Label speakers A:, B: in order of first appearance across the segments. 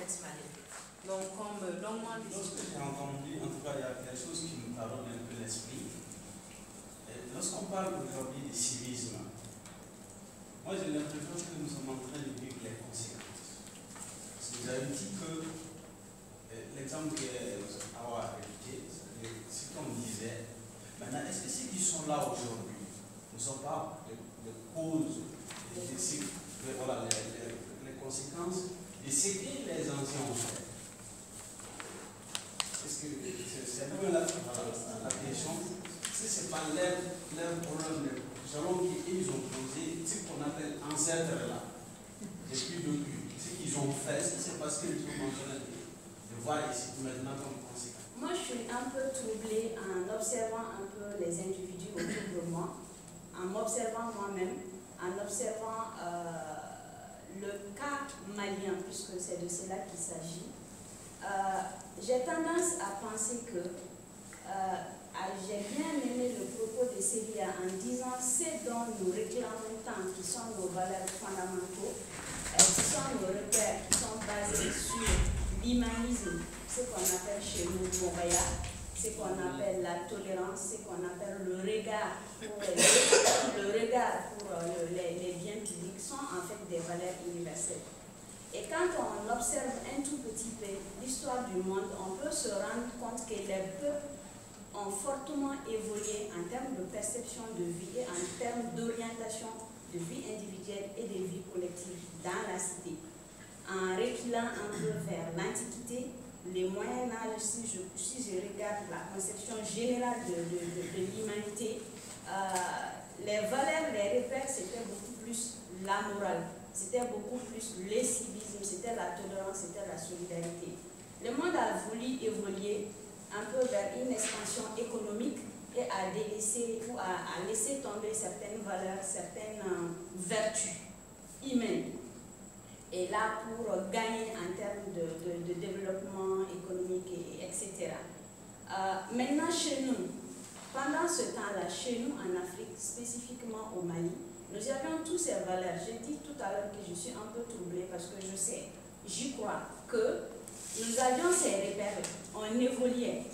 A: texte maléfique. Donc, comme longuement dit.
B: Lorsque j'ai entendu, en tout cas, il y a quelque chose qui nous parle un peu l'esprit. Lorsqu'on parle aujourd'hui du civisme, moi j'ai l'impression que nous sommes en train de vivre les conséquences. Parce que vous avez dit que l'exemple que Awa a répété, c'est comme disait. Maintenant, est-ce que ceux qui sont là aujourd'hui ne sont pas les causes, les conséquences de ce que les anciens ont fait? Est-ce que c'est un peu la question? Si ce n'est pas leur problème, les jalons qu'ils ont posés, ce qu'on appelle ancêtres là, depuis le but, ce qu'ils ont fait, c'est parce qu'ils sont en train de voir ici maintenant comme conséquence.
C: Moi, je suis un peu troublée en observant un peu les individus autour de moi, en m'observant moi-même, en observant le cas malien, puisque c'est de cela qu'il s'agit. J'ai tendance à penser que j'ai bien aimé le propos de Célia en disant c'est dont nous réclamons tant, qui sont nos valeurs fondamentaux, qui sont nos repères, qui sont basés sur l'humanisme, ce qu'on appelle chez nous Montréal, ce qu'on appelle la tolérance, ce qu'on appelle le regard pour les biens publics, sont en fait des valeurs universelles. Et quand on observe un tout petit peu l'histoire du monde, on peut se rendre compte que les peuples ont fortement évolué en termes de perception de vie et en termes d'orientation de vie individuelle et de vie collective dans la cité. En reculant un peu vers l'Antiquité, le Moyen-Âge, si je regarde la conception générale de l'humanité, les valeurs, les repères, c'était beaucoup plus la morale, c'était beaucoup plus le civisme, c'était la tolérance, c'était la solidarité. Le monde a voulu évoluer un peu vers une expansion économique et à délaisser ou à laisser tomber certaines valeurs, certaines vertus humaines. Et là, pour gagner en termes de développement économique, etc. Maintenant, chez nous, pendant ce temps-là, chez nous en Afrique, spécifiquement au Mali, nous avions tous ces valeurs. J'ai dit tout à l'heure que je suis un peu troublée parce que je sais, j'y crois, que nous avions ces repères, on évoluait.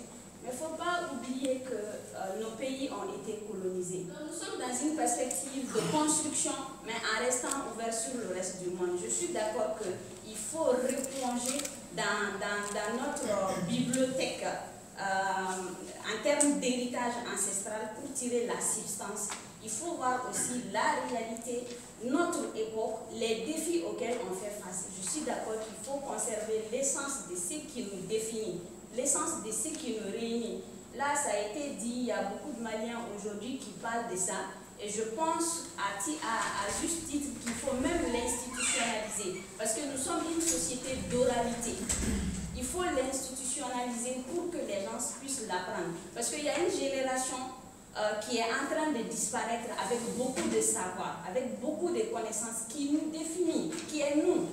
C: Mais il ne faut pas oublier que nos pays ont été colonisés. Donc, nous sommes dans une perspective de construction, mais en restant ouverts sur le reste du monde. Je suis d'accord qu'il faut replonger dans notre bibliothèque en termes d'héritage ancestral pour tirer la substance. Il faut voir aussi la réalité, notre époque, les défis auxquels on fait face. Je suis d'accord qu'il faut conserver l'essence de ce qui nous définit, l'essence de ce qui nous réunit. Là, ça a été dit, il y a beaucoup de Maliens aujourd'hui qui parlent de ça. Et je pense à juste titre qu'il faut même l'institutionnaliser. Parce que nous sommes une société d'oralité. Il faut l'institutionnaliser pour que les gens puissent l'apprendre. Parce qu'il y a une génération qui est en train de disparaître avec beaucoup de savoir, avec beaucoup de connaissances qui nous définit, qui est nous.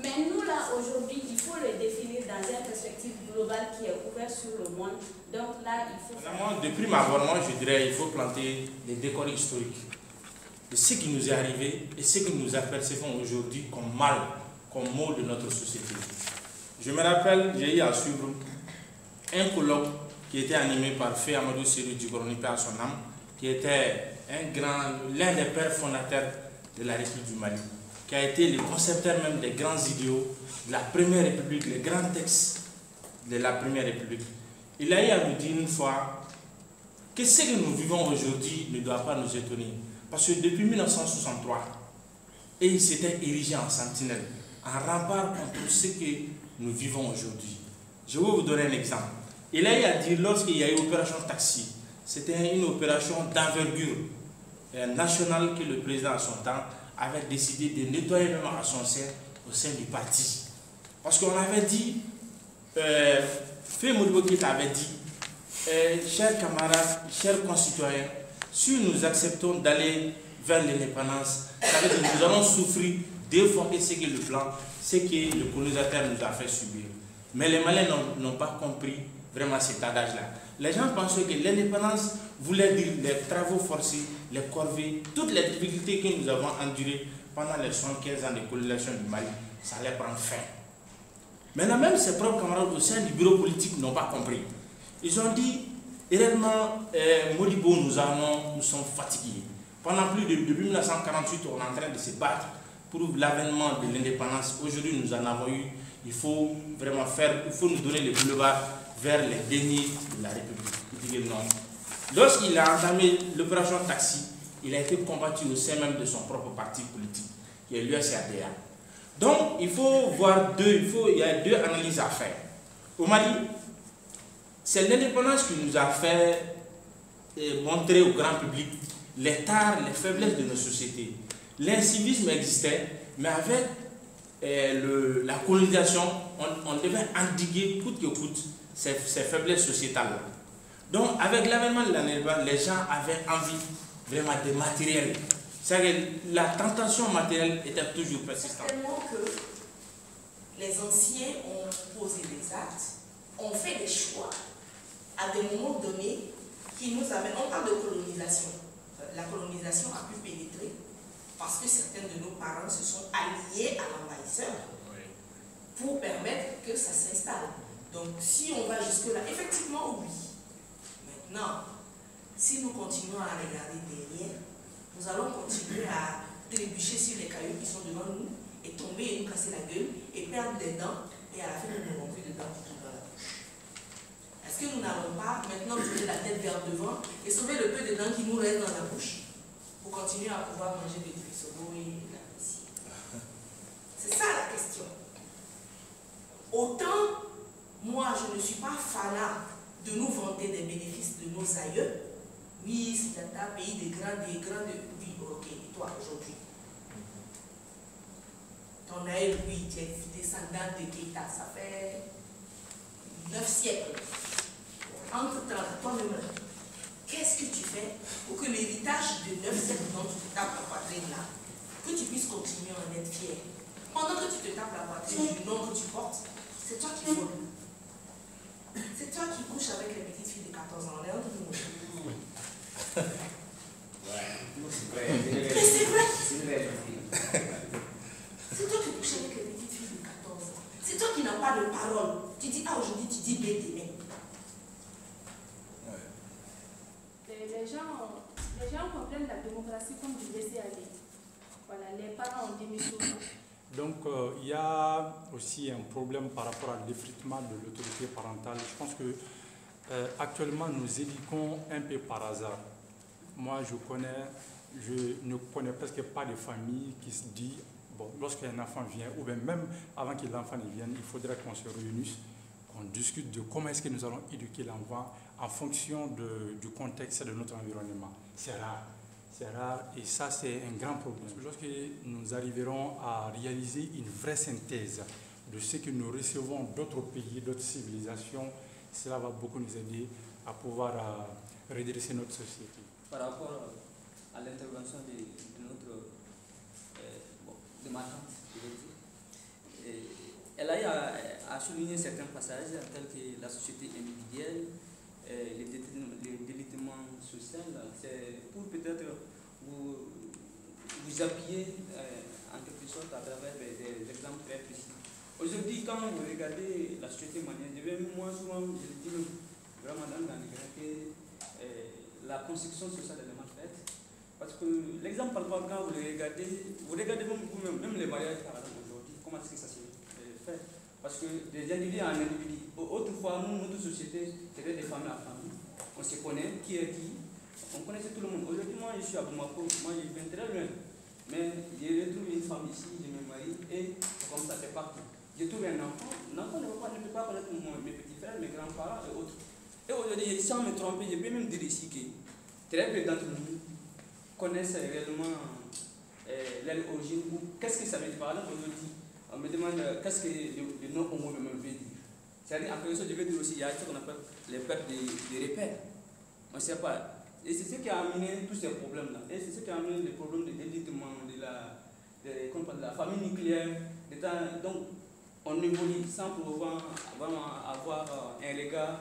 C: Mais nous, là, aujourd'hui, il faut le définir dans une perspective globale qui est ouverte sur le monde. Donc là, il faut...
D: Vraiment, de prime abord, moi, je dirais qu'il faut planter les décors historiques de ce qui nous est arrivé et ce que nous apercevons aujourd'hui comme mal, comme mot de notre société. Je me rappelle, j'ai eu à suivre un colloque qui était animé par Fé Amadou Sérou Djibroni Paix à son âme, qui était l'un des pères fondateurs de la République du Mali, qui a été le concepteur même des grands idéaux de la Première République, les grands textes de la Première République. Il a eu à nous dire une fois que ce que nous vivons aujourd'hui ne doit pas nous étonner. Parce que depuis 1963, et il s'était érigé en sentinelle, en rempart contre ce que nous vivons aujourd'hui. Je vais vous donner un exemple. Il a eu à dire, lorsqu'il y a eu l'opération Taxi, c'était une opération d'envergure nationale que le président à son temps avait décidé de nettoyer même à son sein au sein du parti. Parce qu'on avait dit, Fé Modibo Keïta avait dit, chers camarades, chers concitoyens, si nous acceptons d'aller vers l'indépendance, ça veut dire que nous allons souffrir deux fois que ce que le plan, ce que le colonisateur nous a fait subir. Mais les Maliens n'ont pas compris vraiment cet adage-là. Les gens pensaient que l'indépendance voulait dire les travaux forcés, les corvées, toutes les difficultés que nous avons endurées pendant les 75 ans de colonisation du Mali, ça allait prendre fin. Maintenant, même ses propres camarades au sein du bureau politique n'ont pas compris. Ils ont dit, réellement, Modibo, nous sommes fatigués. Depuis 1948, on est en train de se battre pour l'avènement de l'indépendance. Aujourd'hui, nous en avons eu. Il faut vraiment il faut nous donner le boulevard vers les derniers de la République. Il dit que non. Lorsqu'il a entamé l'opération Taxi, il a été combattu au sein même de son propre parti politique, qui est l'USRDA. Donc, il faut voir il y a deux analyses à faire. Au Mali, c'est l'indépendance qui nous a fait montrer au grand public les tares, les faiblesses de nos sociétés. L'incivisme existait, mais avec la colonisation, on devait endiguer coûte que coûte ces faiblesses sociétales. Donc, avec l'avènement de l'indépendance, les gens avaient envie vraiment de matériel. C'est-à-dire que la tentation matérielle était toujours persistante.
A: Certainement que les anciens ont posé des actes, ont fait des choix à des moments donnés qui nous amènent. On parle de colonisation. La colonisation a pu pénétrer parce que certains de nos parents se sont alliés à l'envahisseur pour permettre que ça s'installe. Donc, si on va jusque-là, effectivement, oui. Maintenant, si nous continuons à regarder derrière, nous allons continuer à trébucher sur les cailloux qui sont devant nous et tomber et nous casser la gueule et perdre des dents et à la fin nous n'aurons plus de dents dans la bouche. Est-ce que nous n'allons pas maintenant tourner la tête vers devant et sauver le peu de dents qui nous restent dans la bouche pour continuer à pouvoir manger des frisogo et de la poussie? C'est ça la question. Autant, moi je ne suis pas fanat de nous vanter des bénéfices de nos aïeux. Oui, c'est un pays des grands. Oui, ok, et toi aujourd'hui? Ton aïe, oui, tu es descendant de Keïta, ça fait 9 siècles. Entre-temps, toi-même, qu'est-ce que tu fais pour que l'héritage de 9 siècles dont tu te tapes la poitrine là, que tu puisses continuer à en être fier? Pendant que tu te tapes la poitrine du nom que tu portes, c'est toi qui voles. C'est toi qui couches avec les petites filles de 14 ans. Mais c'est vrai. C'est vrai. C'est toi qui couches avec les petites filles de 14 ans. C'est toi qui n'as pas de parole. Tu dis A aujourd'hui, tu dis B demain.
C: Les gens comprennent la démocratie comme du laisser-aller. Voilà, les parents ont démissionné.
E: Donc, il y a aussi un problème par rapport à l'effritement de l'autorité parentale. Je pense que actuellement, nous éduquons un peu par hasard. Moi, je ne connais presque pas de famille qui se dit, bon, lorsqu'un enfant vient, ou bien même avant que l'enfant ne vienne, il faudrait qu'on se réunisse, qu'on discute de comment est-ce que nous allons éduquer l'enfant en fonction du contexte et de notre environnement. C'est rare. C'est rare et ça, c'est un grand problème. Lorsque nous arriverons à réaliser une vraie synthèse de ce que nous recevons d'autres pays, d'autres civilisations, cela va beaucoup nous aider à pouvoir redresser notre société.
F: Par rapport à l'intervention de notre de ma tante, elle a eu à souligner certains passages tels que la société individuelle, le délitement social. C'est pour peut-être vous appuyer en quelque sorte à travers des exemples très précis. Aujourd'hui, quand vous regardez la société malienne, moi souvent je le dis vraiment dans le que la construction sociale est mal faite. Parce que l'exemple par exemple, quand vous regardez vous-même, même les mariages par exemple aujourd'hui, comment est-ce que ça se fait? Parce que des individus en individus, autrefois, notre société, c'était des familles à famille. On se connaît, qui est qui, on connaissait tout le monde. Aujourd'hui, moi, je suis à Bamako, moi, je viens très loin. Mais je retrouve une femme ici, je me marie, et comme ça, c'est partout. Je trouve un enfant ne peut pas connaître mes petits frères, mes grands-parents et autres. Et aujourd'hui, sans me tromper, je peux même dire ici que très peu d'entre nous connaissent réellement leur origine, ou qu'est-ce que ça veut dire. Par exemple, aujourd'hui, on me demande qu'est-ce que le nom homo veut dire. C'est-à-dire, en quelque sorte, je vais dire aussi, il y a ce qu'on appelle les pertes de repères. On ne sait pas. Et c'est ce qui a amené tous ces problèmes-là. Et c'est ce qui a amené les problèmes de délitement, de la famille nucléaire. Donc, on évolue sans pouvoir vraiment avoir un regard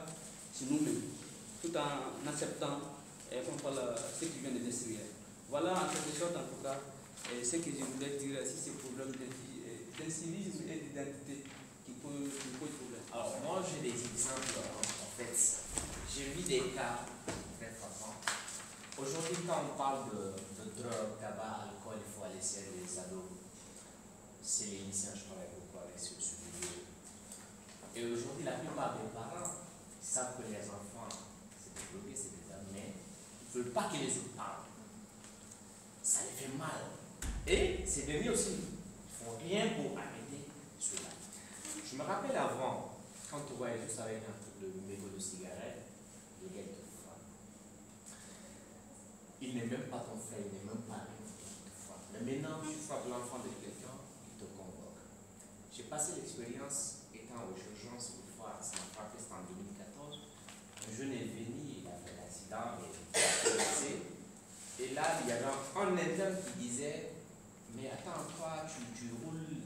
F: sur nous-mêmes, tout en acceptant ce qui vient de l'extérieur. Voilà, en quelque sorte, en tout cas, ce que je voulais dire sur ces problèmes d'incivisme et d'identité qui peut pose problème.
G: Alors, moi, j'ai des exemples, en fait. J'ai vu des cas très frappants. Aujourd'hui, quand on parle de drogue, tabac, alcool, il faut aller serrer les ados. C'est les lycéens, je travaille beaucoup avec ce sujet. Et aujourd'hui, la plupart des parents savent que les enfants, c'est des drogués, c'est des amis, mais ils ne veulent pas que les autres parlent. Ça les fait mal. Et ces derniers aussi, ils ne font rien pour arrêter cela. Je me rappelle avant, quand on voyait juste avec un truc de mégot de cigarette, le gars te frappe. Il n'est même pas ton frère, il n'est même pas rien, il te frappe. Mais maintenant, tu frappes l'enfant de quelqu'un, il te convoque. J'ai passé l'expérience étant aux urgences une fois, ça m'a frappé, c'était en 2014. Un jeune est venu, il a fait l'accident, il a blessé. Et là, il y avait un interne qui disait, mais attends, toi, tu roules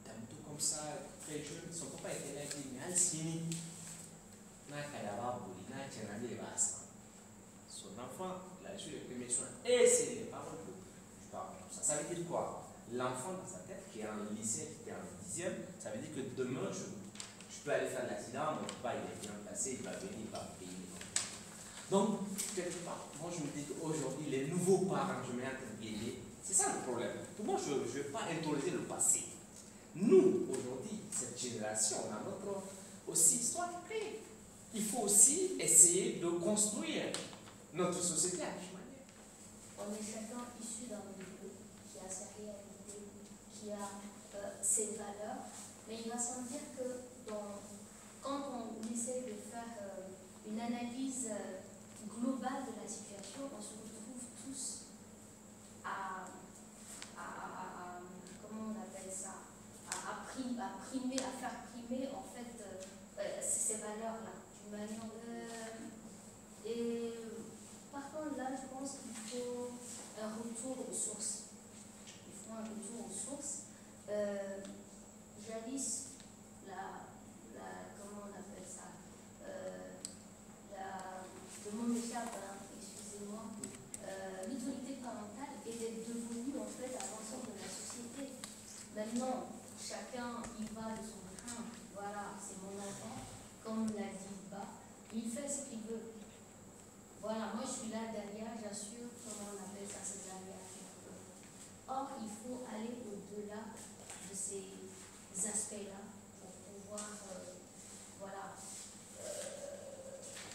G: ta moto comme ça, très jeune. Son papa était là, il dit, mais Alcini, son enfant, il a reçu les premiers soins. Et c'est les paroles que je parle. Ça veut dire quoi? L'enfant dans sa tête, qui est en lycée, qui est en 10e, ça veut dire que demain, je peux aller faire l'accident, mon papa il est bien placé, il va venir, il va me payer. Donc, quelque part, moi je me dis qu'aujourd'hui, les nouveaux parents, je mets entre guillemets, c'est ça le problème. Pour moi, je ne veux pas introduire le passé. Nous, aujourd'hui, cette génération, on a notre aussi histoire de créer. Il faut aussi essayer de construire notre société à chaque manière.
H: On est chacun issu d'un milieu qui a sa réalité, qui a ses valeurs, mais il va sans dire que quand on essaie de faire une analyse globale de la situation, on se retrouve tous à comment on appelle ça, à faire primer en fait ces valeurs-là. Et par contre là, je pense qu'il faut un retour aux sources. Il faut un retour aux sources. Jadis, comment on appelle ça, le mot m'échappe, excusez-moi, l'autorité parentale était devenue en fait un ensemble de la société. Maintenant, chacun y va de son train. Voilà, c'est mon enfant, comme l'a dit Ba, il fait ce qu'il veut. Voilà, moi je suis là derrière, j'assure, comment on appelle ça, c'est derrière. Or, il faut aller au-delà de ces aspects-là pour pouvoir,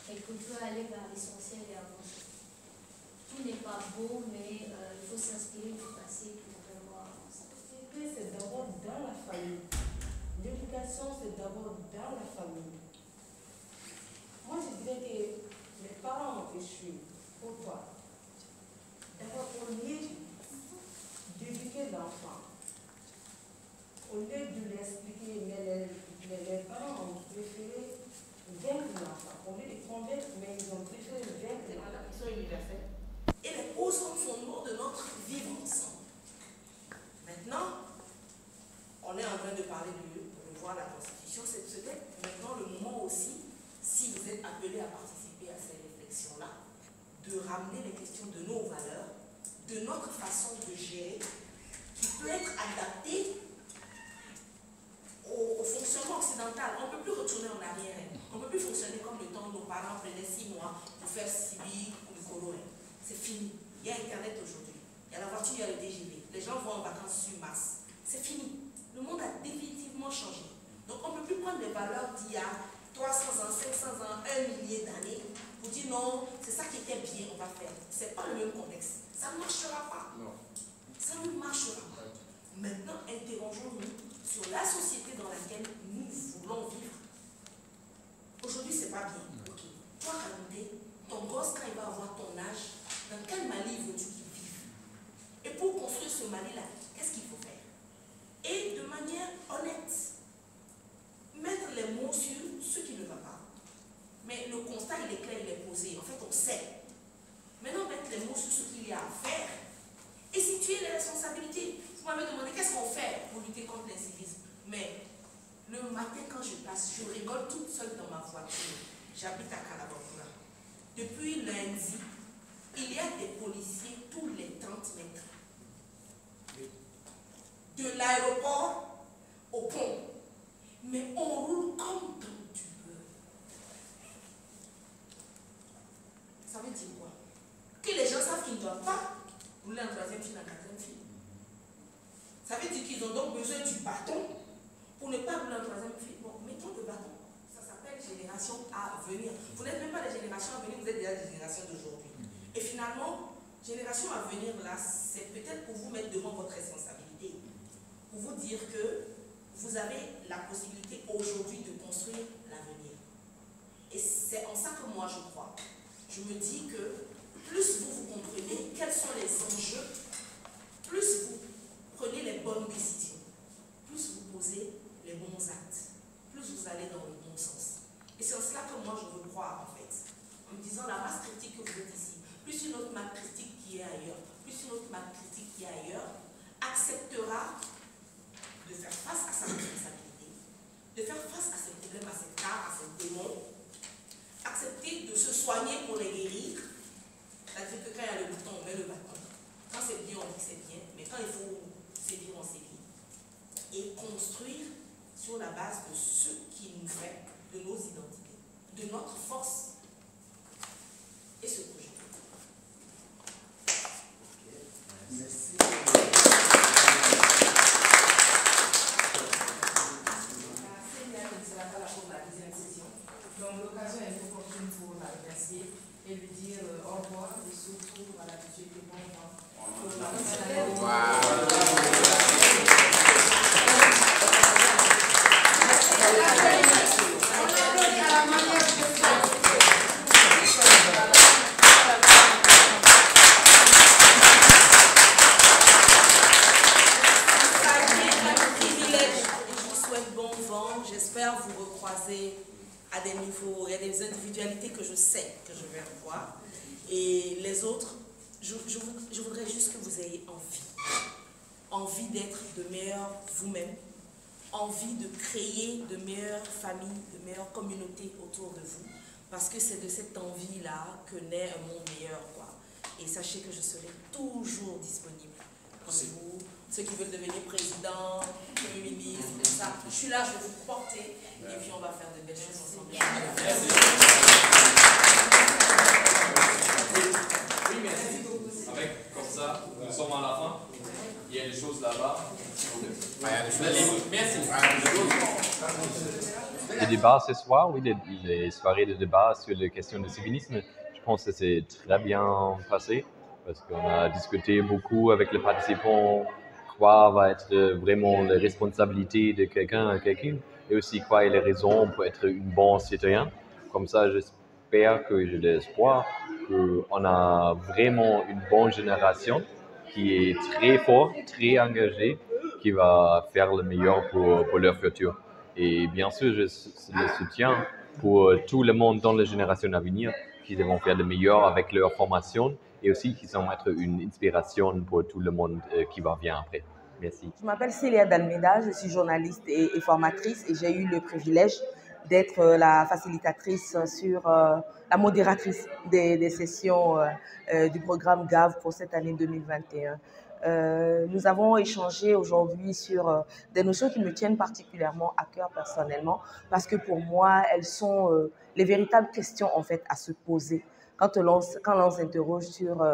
H: quelque peu aller vers l'essentiel et avancer. Tout n'est pas beau, mais il faut s'inspirer du passé pour vraiment avancer.
A: C'est d'abord dans la famille. L'éducation, c'est d'abord dans la famille. Moi, je dirais que les parents ont échoué. Pourquoi? D'abord, au lieu d'éduquer l'enfant, au lieu de l'expliquer, mais les parents ont préféré vaincre l'enfant. Au lieu de convaincre, mais ils ont préféré vaincre l'enfant. Ils sont universels. Et les causes sont fondement de notre vivre ensemble. Maintenant, on est en train de parler de revoir la Constitution. C'est peut-être maintenant le moment aussi, si vous êtes appelés à participer à ces réflexions-là, de ramener les questions de nos valeurs, de notre façon de gérer, qui peut être adaptée au fonctionnement occidental. On ne peut plus retourner en arrière. On ne peut plus fonctionner comme le temps où nos parents prenaient 6 mois pour faire civique ou le colo. C'est fini. Il y a Internet aujourd'hui. Il y a la voiture, il y a le TGV. Les gens vont en vacances sur Mars. C'est fini. Le monde a définitivement changé. Donc on ne peut plus prendre les valeurs d'il y a 300 ans, 500 ans, 1 millier d'années pour dire non, c'est ça qui était bien, on va faire. Ce n'est pas le même contexte. Ça ne marchera pas. Non. Ça ne marchera pas. Maintenant, interrogeons-nous sur la société dans laquelle nous voulons vivre. Aujourd'hui, ce n'est pas bien. Okay. Toi, Ramdé, ton gosse, quand il va avoir ton âge, dans quel Mali veux-tu qu'il vive? Et pour construire ce Mali-là, qu'est-ce qu'il faut faire? Et de manière honnête, mettre les mots sur ce qui ne va pas. Mais le constat, il est clair, il est posé. En fait, on sait. Maintenant, mettre les mots sur ce qu'il y a à faire et situer les responsabilités. Vous m'avez demandé qu'est-ce qu'on fait pour lutter contre l'incivisme. Mais le matin, quand je passe, je rigole toute seule dans ma voiture. J'habite à Kalabakoura. Depuis lundi, il y a des policiers tous les 30 mètres. De l'aéroport au pont. Mais génération à venir, vous êtes déjà des générations d'aujourd'hui. Et finalement, génération à venir, là, c'est peut-être pour vous mettre devant votre responsabilité. Pour vous dire que vous avez la possibilité aujourd'hui de construire l'avenir. Et c'est en ça que moi je crois. Je me dis que plus vous comprenez quels sont les enjeux, plus vous prenez les bonnes décisions, plus vous posez les bons actes, plus vous allez dans le bon sens. Et c'est en cela que moi je veux croire en fait. En me disant la masse critique que vous êtes ici, plus une autre masse critique qui est ailleurs, plus une autre masse critique qui est ailleurs, acceptera de faire face à sa responsabilité, de faire face à ses problèmes, à ses cas, à ses démons, accepter de se soigner pour les guérir. C'est-à-dire que quand il y a le bouton, on met le bâton. Quand c'est bien, on dit que c'est bien, mais quand il faut sévir, on sévit. Et construire sur la base de ce qui nous fait, de nos identités, de notre force et ce projet.
G: Merci.
A: Donc l'occasion est opportune pour la remercier et lui dire au revoir et surtout à la monsieur qui est bon. J'espère vous recroiser à des niveaux, il y a des individualités que je sais que je vais revoir. Et les autres, je voudrais juste que vous ayez envie d'être de meilleurs vous-même, envie de créer de meilleures familles, de meilleures communautés autour de vous, parce que c'est de cette envie-là que naît un monde meilleur, quoi. Et sachez que je serai toujours disponible pour vous. Ceux qui veulent devenir président, premier ministre, tout ça. Je suis là, je vais vous porter et puis on va faire de belles choses ensemble.
I: Merci. Oui, merci. Avec, comme ça, nous sommes à la fin. Il y a des choses là-bas. Merci.
J: Les débats ce soir, oui, les soirées de débat sur les questions de civilisme, je pense que c'est très bien passé parce qu'on a discuté beaucoup avec les participants quoi va être vraiment la responsabilité de quelqu'un et aussi quoi est les raisons pour être un bon citoyen. Comme ça, j'espère que j'ai l'espoir qu'on a vraiment une bonne génération qui est très forte, très engagée, qui va faire le meilleur pour leur futur. Et bien sûr, je le soutiens pour tout le monde dans la génération à venir qui vont faire le meilleur avec leur formation et aussi qui vont être une inspiration pour tout le monde qui va venir après. Merci.
K: Je m'appelle Célia Dalmeda, je suis journaliste et formatrice et j'ai eu le privilège d'être la facilitatrice sur la modératrice des sessions du programme GAV pour cette année 2021. Nous avons échangé aujourd'hui sur des notions qui me tiennent particulièrement à cœur personnellement parce que pour moi, elles sont les véritables questions en fait à se poser quand l'on s'interroge sur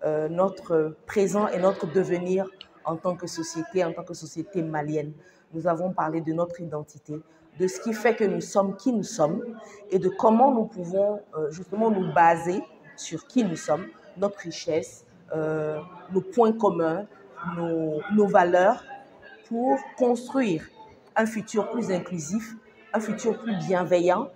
K: notre présent et notre devenir en tant que société malienne. Nous avons parlé de notre identité, de ce qui fait que nous sommes qui nous sommes et de comment nous pouvons justement nous baser sur qui nous sommes, notre richesse, nos points communs, nos valeurs pour construire un futur plus inclusif, un futur plus bienveillant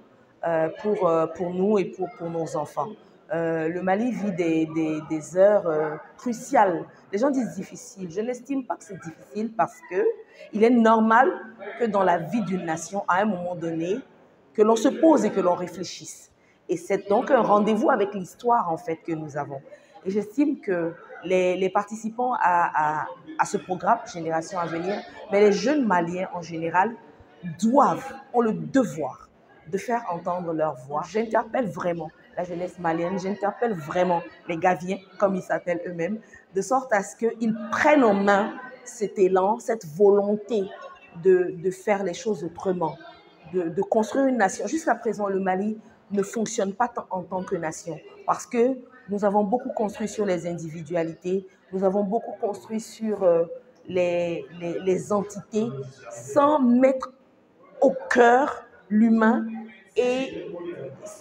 K: pour nous et pour nos enfants. Le Mali vit des heures cruciales. Les gens disent difficile. Je n'estime pas que c'est difficile parce qu'il est normal que dans la vie d'une nation, à un moment donné, que l'on se pose et que l'on réfléchisse. Et c'est donc un rendez-vous avec l'histoire en fait que nous avons. Et j'estime que les participants à ce programme Génération à venir, mais les jeunes Maliens en général, ont le devoir de faire entendre leur voix. J'interpelle vraiment la jeunesse malienne, j'interpelle vraiment les Gaviens, comme ils s'appellent eux-mêmes, de sorte à ce qu'ils prennent en main cet élan, cette volonté de faire les choses autrement, de construire une nation. Jusqu'à présent, le Mali ne fonctionne pas en tant que nation parce que nous avons beaucoup construit sur les individualités, nous avons beaucoup construit sur les entités sans mettre au cœur l'humain et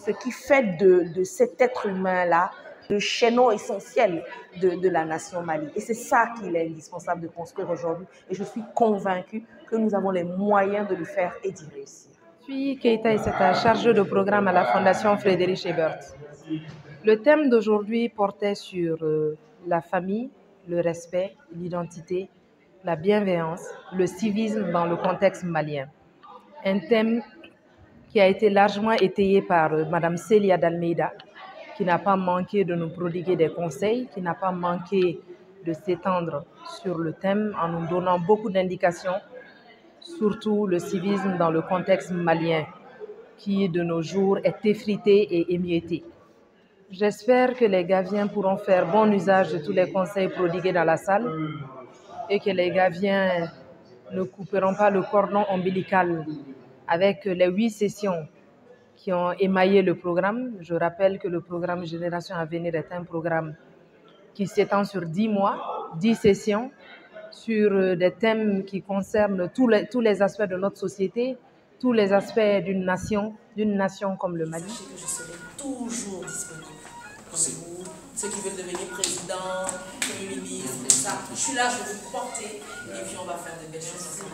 K: ce qui fait de cet être humain-là le chaînon essentiel de la nation Mali. Et c'est ça qu'il est indispensable de construire aujourd'hui. Et je suis convaincue que nous avons les moyens de le faire et d'y réussir.
L: Je suis Keita Isseta, chargée de programme à la Fondation Frédéric Ebert. Le thème d'aujourd'hui portait sur la famille, le respect, l'identité, la bienveillance, le civisme dans le contexte malien. Un thème qui a été largement étayé par Mme Célia d'Almeida, qui n'a pas manqué de nous prodiguer des conseils, qui n'a pas manqué de s'étendre sur le thème en nous donnant beaucoup d'indications, surtout le civisme dans le contexte malien, qui de nos jours est effrité et émietté. J'espère que les Gaviens pourront faire bon usage de tous les conseils prodigués dans la salle et que les Gaviens ne couperont pas le cordon ombilical avec les 8 sessions qui ont émaillé le programme. Je rappelle que le programme Génération à venir est un programme qui s'étend sur 10 mois, 10 sessions, sur des thèmes qui concernent tous les aspects de notre société, tous les aspects d'une nation comme le Mali.
A: Sachez que je serai toujours disponible. Comme vous, ceux qui veulent devenir président, premier ministre, ça. Je suis là, je vais vous porter et puis on va faire de belles choses ensemble.